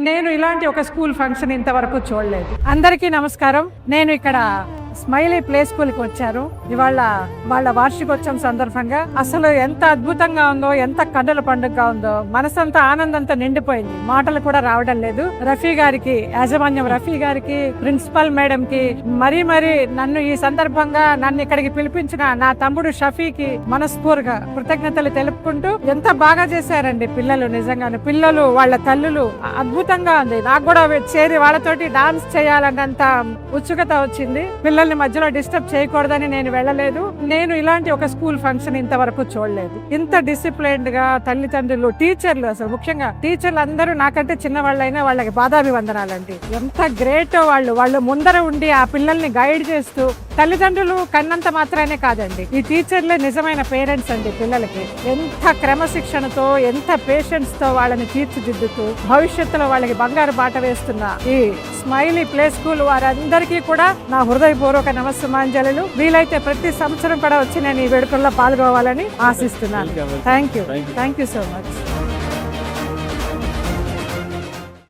నేను ఇలాంటి ఒక స్కూల్ ఫంక్షన్ ఇంతవరకు చూడలేదు. అందరికీ నమస్కారం. నేను ఇక్కడ స్మైలీ ప్లే స్కూల్ కి వచ్చారు. ఇవాళ వాళ్ళ వార్షికోత్సవం సందర్భంగా అసలు ఎంత అద్భుతంగా ఉందో, ఎంత కన్నుల పండుగగా ఉందో, మనసంతా ఆనందంతో నిండిపోయింది. మాటలు కూడా రావడం లేదు. రఫీ గారికి, యాజమాన్యం రఫీ గారికి, ప్రిన్సిపల్ మేడం కి, మరీ నన్ను ఈ సందర్భంగా నన్ను ఇక్కడికి పిలిపించిన నా తమ్ముడు షఫీకి మనస్ఫూర్తిగా కృతజ్ఞతలు తెలుపుకుంటూ, ఎంత బాగా చేశారండి పిల్లలు. నిజంగానే పిల్లలు, వాళ్ళ తల్లులు అద్భుతంగా ఉంది. నాకు కూడా చేరి వాళ్ళతోటి డాన్స్ చేయాలన్నంత ఉత్సుకత వచ్చింది. పిల్లల్ని మధ్యలో డిస్టర్బ్ చేయకూడదని నేను వెళ్ళలేదు. నేను ఇలాంటి ఒక స్కూల్ ఫంక్షన్ ఇంతవరకు చూడలేదు. ఇంత డిసిప్లైన్డ్ గా తల్లిదండ్రులు, టీచర్లు, అసలు ముఖ్యంగా టీచర్లు అందరూ నాకంటే చిన్నవాళ్ళైనా వాళ్ళకి పాదాభివందనాలండి. ఎంత గ్రేటో వాళ్ళు ముందర ఉండి ఆ పిల్లల్ని గైడ్ చేస్తూ, తల్లిదండ్రులు కన్నంత మాత్రమే కాదండి, ఈ టీచర్లే నిజమైన పేరెంట్స్ అండి. పిల్లలకి ఎంత క్రమశిక్షణతో, ఎంత పేషెన్స్ తో వాళ్ళని తీర్చిదిద్దుతూ భవిష్యత్తులో వాళ్ళకి బంగారు బాట వేస్తున్న ఈ స్మైలీ ప్లే స్కూల్ వారందరికీ కూడా నా హృదయపూర్వక నమస్సుమాంజలు. వీలైతే ప్రతి సంవత్సరం కూడా వచ్చి నేను ఈ వేడుకల్లో పాల్గొవాలని ఆశిస్తున్నాను. Thank you so much.